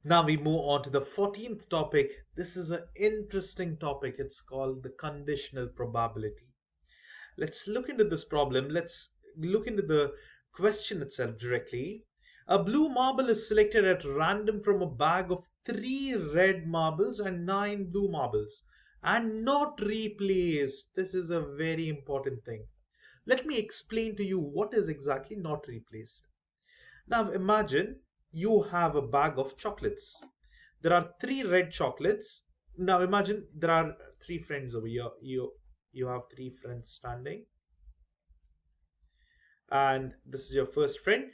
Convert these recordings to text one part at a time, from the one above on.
Now we move on to the 14th topic. This is an interesting topic. It's called the conditional probability. Let's look into this problem. Let's look into the question itself directly. A blue marble is selected at random from a bag of 3 red marbles and 9 blue marbles and not replaced. This is a very important thing. Let me explain to you what is exactly not replaced. Now imagine you have a bag of chocolates. There are 3 red chocolates. Now imagine there are 3 friends over here. You have 3 friends standing, and this is your first friend.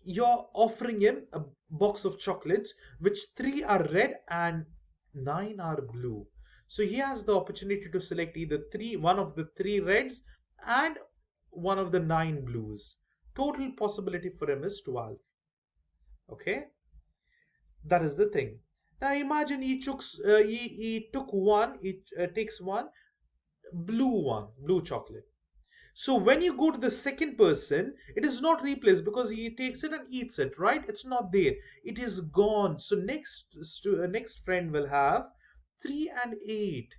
You're offering him a box of chocolates, which 3 are red and 9 are blue. So he has the opportunity to select either one of the 3 reds and one of the 9 blues. Total possibility for him is 12. Okay, that is the thing. Now imagine he took one, he takes blue chocolate. So when you go to the second person, it is not replaced because he takes it and eats it, right? It's not there. It is gone. So next friend will have 3 and 8.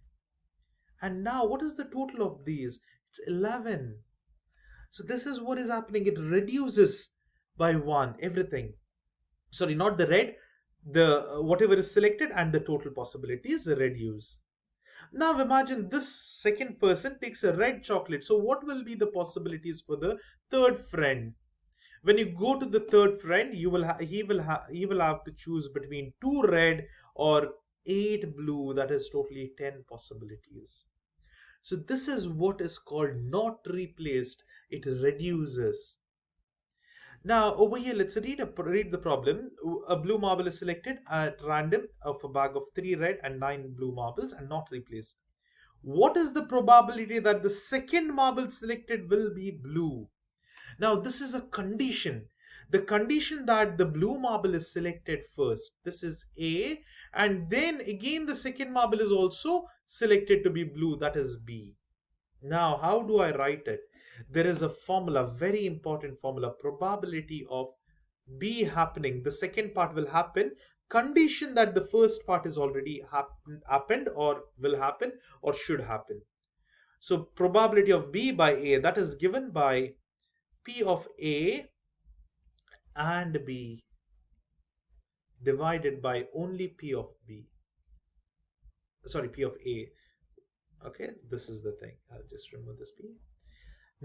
And now what is the total of these? It's 11. So this is what is happening. It reduces by one everything. Sorry, not the red, the whatever is selected and the total possibilities reduce. Now imagine this second person takes a red chocolate. So what will be the possibilities for the third friend? When you go to the third friend, he will have to choose between 2 red or 8 blue. That is totally 10 possibilities. So this is what is called not replaced. It reduces. Now over here, let's read the problem. A blue marble is selected at random of a bag of 3 red and 9 blue marbles and not replaced. What is the probability that the second marble selected will be blue? Now this is a condition. The condition that the blue marble is selected first. This is A, and then again the second marble is also selected to be blue. That is B. Now, how do I write it? There is a formula, very important formula, probability of B happening. The second part will happen, condition that the first part is already happened or will happen or should happen. So probability of B by A, that is given by P of A and B divided by only P of B. Sorry, P of A. Okay, this is the thing. I'll just remove this P.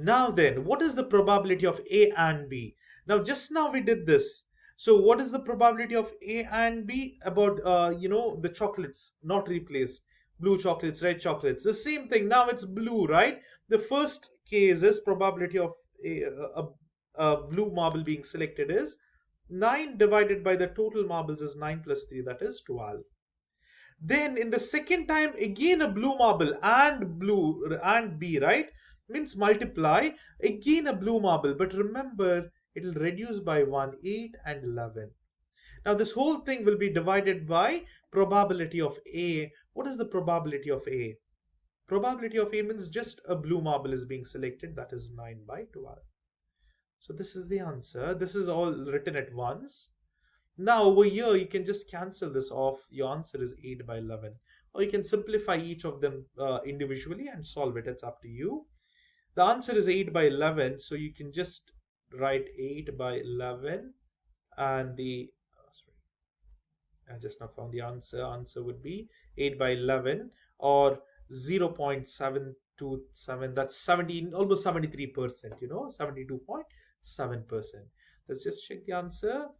Now then, what is the probability of A and B? Now, just now we did this. So what is the probability of A and B about, the chocolates not replaced? Blue chocolates, red chocolates. The same thing. Now it's blue, right? The first case is probability of a blue marble being selected is 9 divided by the total marbles is 9 plus 3, that is 12. Then in the second time, again a blue marble and blue and B, right? Means multiply again a blue marble. But remember, it will reduce by 1, 8 and 11. Now this whole thing will be divided by probability of A. What is the probability of A? Probability of A means just a blue marble is being selected. That is 9 by 12. So this is the answer. This is all written at once. Now over here, you can just cancel this off. Your answer is 8 by 11. Or you can simplify each of them individually and solve it. It's up to you. The answer is 8 by 11. So you can just write 8 by 11. And I just now found the answer. Answer would be 8 by 11 or 0.727. That's 17, almost 73%, 72.7%. Let's just check the answer.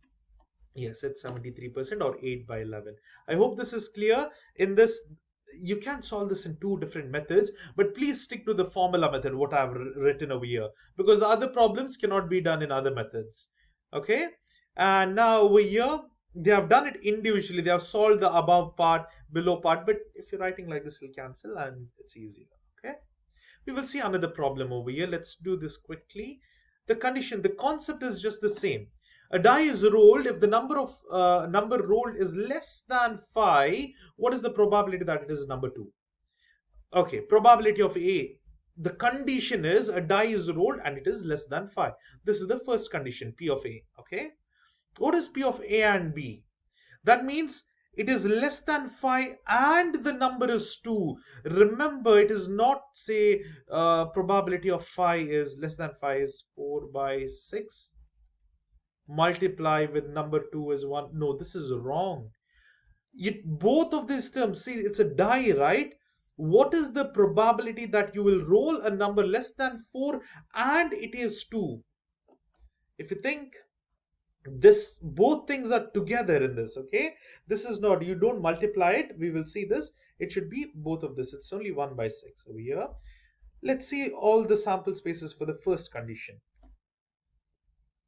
Yes, it's 73% or 8 by 11. I hope this is clear. In this, you can solve this in 2 different methods, but please stick to the formula method, what I've written over here, because other problems cannot be done in other methods. Okay, and now over here, they have done it individually. They have solved the above part, below part, but if you're writing like this, it'll cancel and it's easier. Okay, we will see another problem over here. Let's do this quickly. The condition, the concept is just the same. A die is rolled. If the number rolled is less than 5, what is the probability that it is number 2? Okay, probability of A. The condition is a die is rolled and it is less than 5. This is the first condition, P of A. Okay. What is P of A and B? That means it is less than 5 and the number is 2. Remember, it is not say probability of 5 is less than 5 is 4 by 6 multiply with number 2 is 1. No, this is wrong. Both of these terms, see, it's a die, right? What is the probability that you will roll a number less than 4 and it is 2? If you think, this both things are together in this, okay? This is not, you don't multiply it, we will see this. It should be both of this. It's only 1 by 6 over here. Let's see all the sample spaces for the first condition.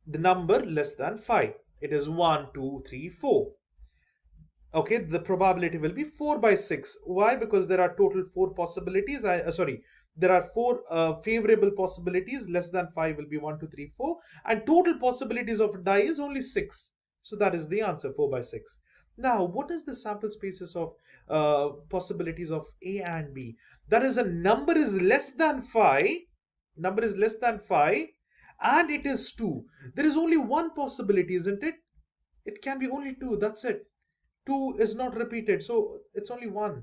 The number less than 5, it is 1 2 3 4. Okay, the probability will be 4 by 6. Why? Because there are total 4 possibilities. Sorry, there are 4 favorable possibilities. Less than 5 will be 1 2 3 4, and total possibilities of a die is only 6. So that is the answer, 4 by 6. Now, what is the sample spaces of possibilities of A and B? That is, a number is less than 5, number is less than 5, and it is 2. There is only one possibility, isn't it? It can be only 2, that's it. 2 is not repeated, so it's only 1.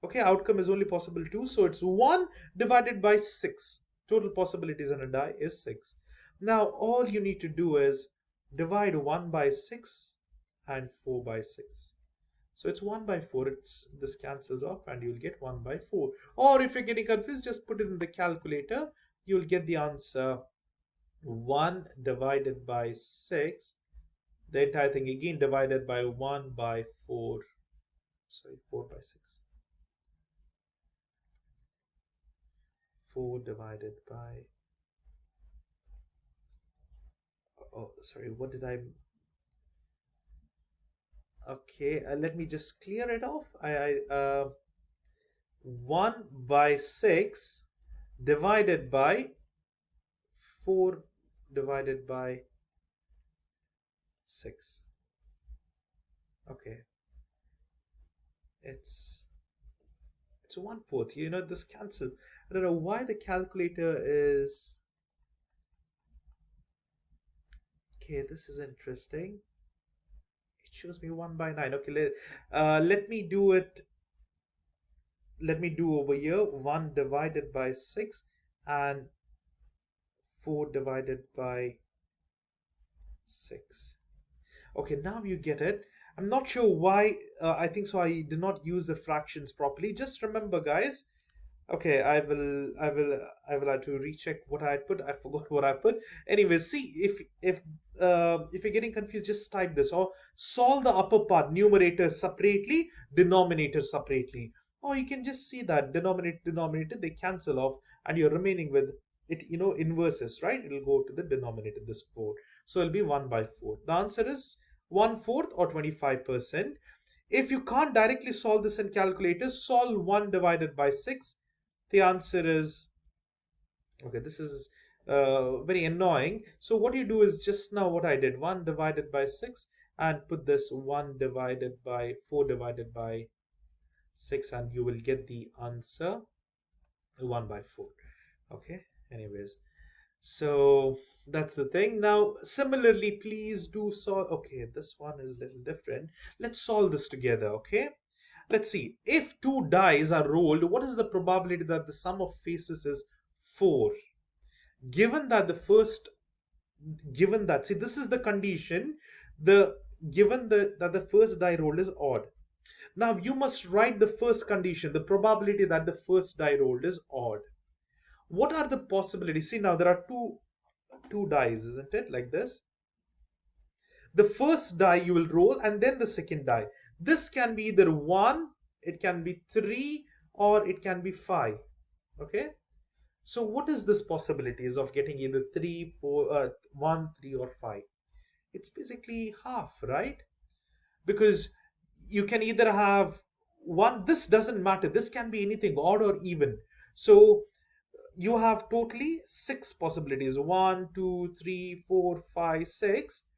Okay, outcome is only possible 2, so it's 1 divided by 6. Total possibilities in a die is 6. Now all you need to do is divide 1 by 6 and 4 by 6. So it's 1 by 4. It's this cancels off and you'll get 1 by 4. Or if you're getting confused, just put it in the calculator. You'll get the answer 1 divided by 6, the entire thing again divided by 1 by 4. Sorry, 4 by 6. 4 divided by, oh sorry, what did I, okay, let me just clear it off. 1 by 6 divided by 4 divided by 6. Okay, it's 1/4. You know, this cancel. I don't know why the calculator is. Okay, this is interesting. It shows me 1 by 9. Okay, let me do it. Let me do over here 1 divided by 6 and 4 divided by 6. Okay, now you get it. I'm not sure why. I think so. I did not use the fractions properly. Just remember, guys. Okay, I will have to recheck what I put. I forgot what I put. Anyway, see, if you're getting confused, just type this or solve the upper part, numerator separately, denominator separately. Or you can just see that denominator they cancel off, and you're remaining with it. You know, inverses, right? It'll go to the denominator, this 4. So it'll be 1 by 4. The answer is 1/4 or 25%. If you can't directly solve this in calculator, solve 1 divided by 6. The answer is, okay, this is very annoying. So what you do is just now what I did, 1 divided by 6 and put this 1 divided by 4 divided by 6 and you will get the answer 1 by 4. Okay, anyways, so that's the thing. Now similarly, please do solve. Okay, this one is a little different. Let's solve this together. Okay, let's see. If two dice are rolled, what is the probability that the sum of faces is 4? Given that the first, given that, see, this is the condition, the given that the first die rolled is odd. Now you must write the first condition, the probability that the first die rolled is odd. What are the possibilities? See, now there are two dice, isn't it? Like this. The first die you will roll and then the second die. This can be either 1, it can be 3, or it can be 5. Okay, so what is this possibilities of getting either 3 4 1 3 or 5? It's basically half, right? Because you can either have one, this doesn't matter, this can be anything, odd or even. So you have totally 6 possibilities, 1 2 3 4 5 6.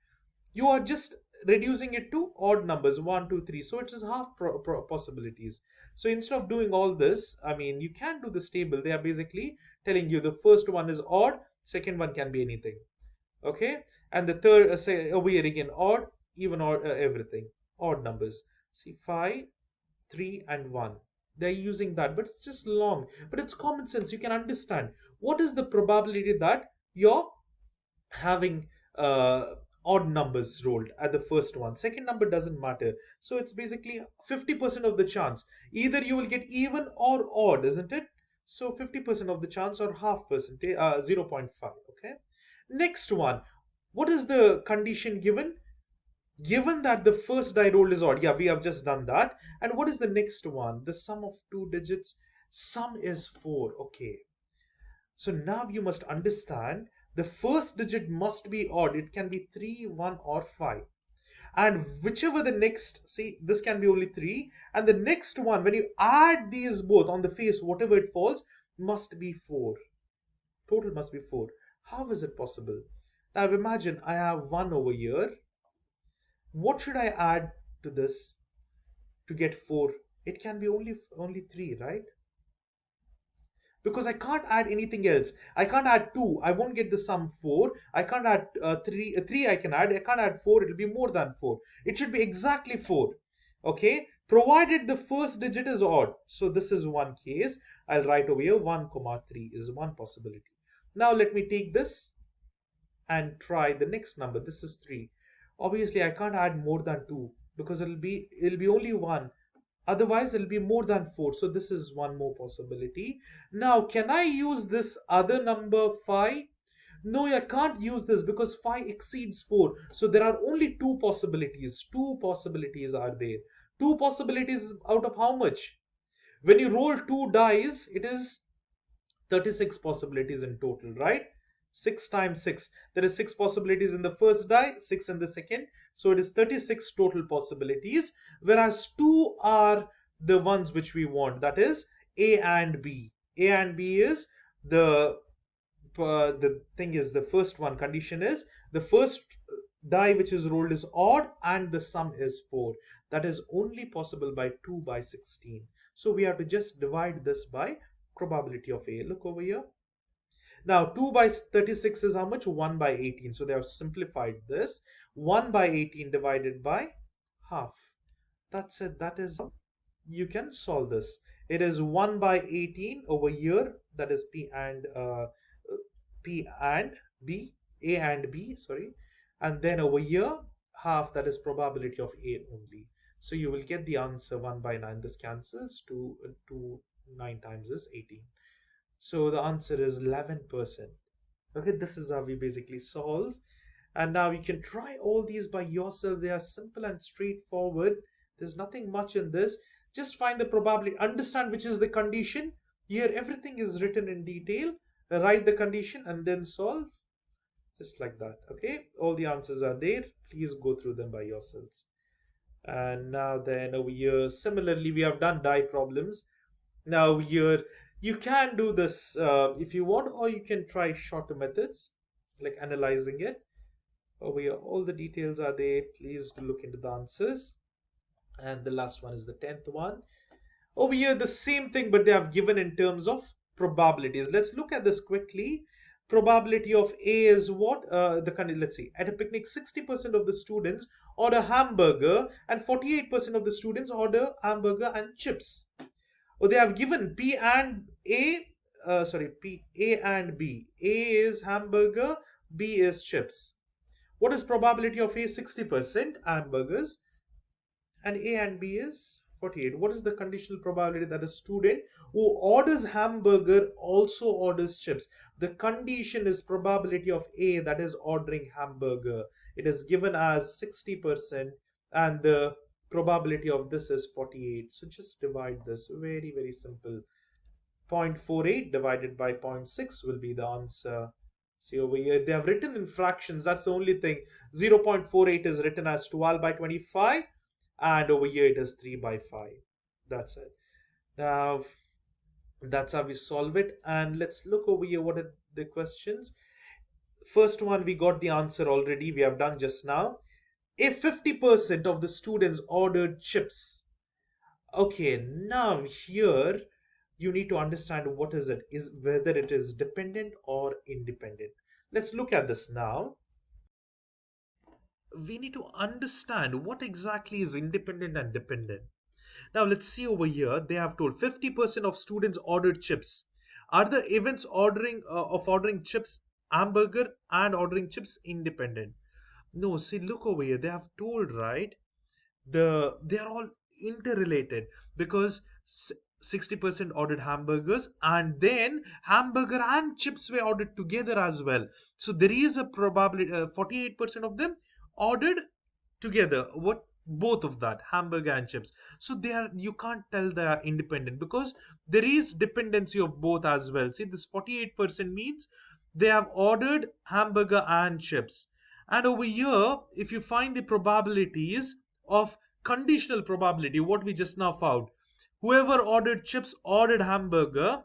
You are just reducing it to odd numbers, 1 2 3, so it is half possibilities. So instead of doing all this, I mean, you can do this table. They are basically telling you the first one is odd, second one can be anything. Okay, and the third, say over here again, odd, even, or everything. odd numbers. See, 5, 3, and 1. They're using that, but it's just long. But it's common sense. You can understand. What is the probability that you're having odd numbers rolled at the first one? Second number doesn't matter. So it's basically 50% of the chance. Either you will get even or odd, isn't it? So 50% of the chance, or half percentage, 0.5. Okay. Next one. What is the condition given? Given that the first die rolled is odd. Yeah, we have just done that. And what is the next one? The sum of two digits. Sum is 4. Okay. So now you must understand the first digit must be odd. It can be 3, 1, or 5. And whichever the next, see, this can be only 3. And the next one, when you add these both on the face, whatever it falls, must be 4. Total must be 4. How is it possible? Now imagine I have 1 over here. What should I add to this to get 4? It can be only 3, right? Because I can't add anything else. I can't add 2. I won't get the sum 4. I can't add 3. 3 I can add. I can't add 4. It'll be more than 4. It should be exactly 4. Okay. Provided the first digit is odd. So this is one case. I'll write over here 1 comma 3 is one possibility. Now let me take this and try the next number. This is 3. Obviously I can't add more than 2 because it'll be only 1. Otherwise it'll be more than 4. So this is one more possibility. Now can I use this other number 5? No, I can't use this because 5 exceeds 4. So there are only two possibilities. Two possibilities are there. Two possibilities out of how much? When you roll two dice, it is 36 possibilities in total, right? 6 times 6. There is 6 possibilities in the first die, 6 in the second. So it is 36 total possibilities, whereas 2 are the ones which we want. That is A and B. A and B is the thing is the first one condition is the first die which is rolled is odd and the sum is 4. That is only possible by 2 by 16. So we have to just divide this by probability of A. Look over here. Now 2 by 36 is how much? 1 by 18. So they have simplified this. 1 by 18 divided by half. That's it. That is how you can solve this. It is 1 by 18 over here. That is P and B, A and B, sorry. And then over here, half, that is probability of A only. So you will get the answer 1 by 9. This cancels. 2 9 times is 18. So the answer is 11%. Okay, this is how we basically solve. And now you can try all these by yourself. They are simple and straightforward. There's nothing much in this. Just find the probability, understand which is the condition. Here everything is written in detail. Write the condition and then solve. Just like that. Okay, all the answers are there. Please go through them by yourselves. And now then over here, similarly, we have done die problems. Now here, you can do this if you want, or you can try shorter methods, like analyzing it. Over here, all the details are there. Please do look into the answers. And the last one is the 10th one. Over here, the same thing, but they have given in terms of probabilities. Let's look at this quickly. Probability of A is what? Let's see. At a picnic, 60% of the students order hamburger and 48% of the students order hamburger and chips. Or they have given P and A, P, A and B. A is hamburger, B is chips. What is probability of A? 60% hamburgers, and A and B is 48. What is the conditional probability that a student who orders hamburger also orders chips? The condition is probability of A, that is ordering hamburger. It is given as 60% and the probability of this is 48. So just divide this. Very, very simple. 0.48 divided by zero point 0.6 will be the answer. See over here, they have written in fractions. That's the only thing. 0.48 is written as 12 by 25, and over here it is 3 by 5. That's it. Now, that's how we solve it. And let's look over here. What are the questions? First one, we got the answer already. We have done just now. If 50% of the students ordered chips. Okay, now here you need to understand what is it, is whether it is dependent or independent. Let's look at this now. we need to understand what exactly is independent and dependent. Now let's see over here. They have told 50% of students ordered chips. Are the events ordering chips, hamburger, and ordering chips independent? No, see, look over here. They have told, right, they are all interrelated, because 60% ordered hamburgers, and then hamburger and chips were ordered together as well. So there is a probability 48% of them ordered together, what, both of that, hamburger and chips. So they are, you can't tell they are independent, because there is dependency of both as well. See, this 48% means they have ordered hamburger and chips. And over here, if you find the probabilities of conditional probability, what we just now found, whoever ordered chips ordered hamburger,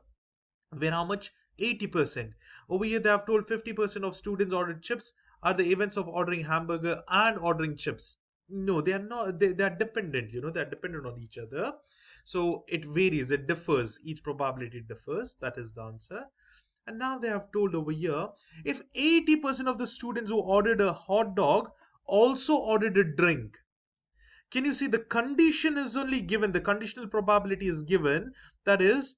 where how much, 80%. Over here they have told 50% of students ordered chips. Are the events of ordering hamburger and ordering chips? No, they are not. They are dependent, they are dependent on each other. So it varies, it differs, each probability differs. That is the answer. And now they have told over here, if 80% of the students who ordered a hot dog also ordered a drink, can you see the condition is only given, the conditional probability is given, that is,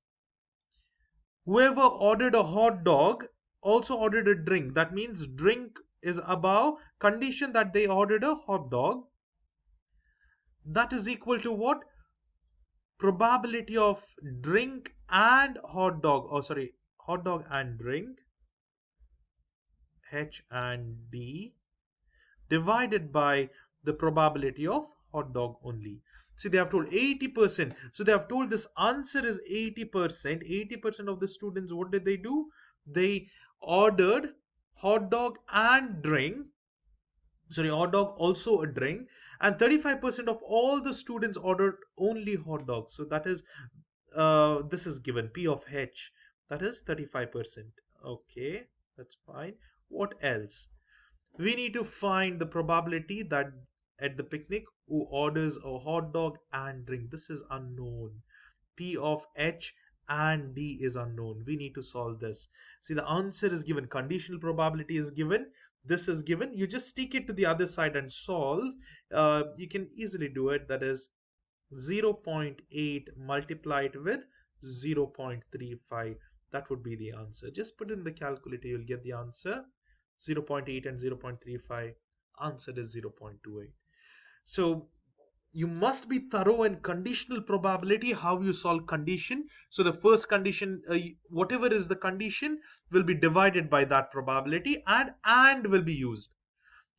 whoever ordered a hot dog also ordered a drink. That means drink is above, condition that they ordered a hot dog. That is equal to what? Probability of drink and hot dog. Oh, sorry, hot dog and drink, H and D, divided by the probability of hot dog only. See, they have told 80%. So they have told this answer is 80%. 80% of the students, what did they do? They ordered hot dog and drink. Sorry, hot dog also a drink. And 35% of all the students ordered only hot dogs. So that is, this is given P of H. That is 35%. Okay, that's fine. What else? We need to find the probability that at the picnic who orders a hot dog and drink. This is unknown. P of H and D is unknown. We need to solve this. See, the answer is given. Conditional probability is given. This is given. You just stick it to the other side and solve. You can easily do it. That is 0.8 multiplied with 0.35. That would be the answer. Just put in the calculator, you'll get the answer. 0.8 and 0.35. Answer is 0.28. So you must be thorough in conditional probability, how you solve condition. So the first condition, whatever is the condition, will be divided by that probability, and will be used.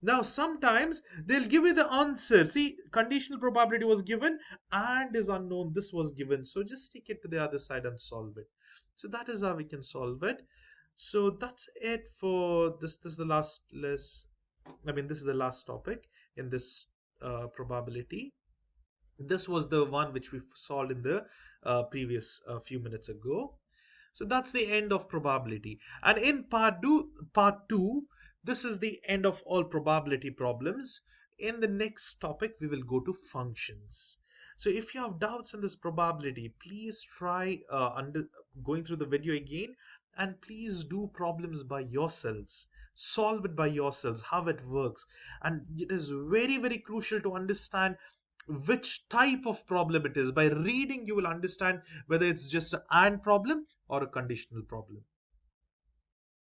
Now sometimes they'll give you the answer. See, conditional probability was given and is unknown. This was given. So just stick it to the other side and solve it. So that is how we can solve it. So that's it for this. This is the last list. I mean, this is the last topic in this probability. This was the one which we solved in the previous few minutes ago. So that's the end of probability. And in part two, this is the end of all probability problems. In the next topic, we will go to functions. So if you have doubts on this probability, please try going through the video again, and please do problems by yourselves. Solve it by yourselves, how it works. And it is very, very crucial to understand which type of problem it is. By reading, you will understand whether it's just an and problem or a conditional problem.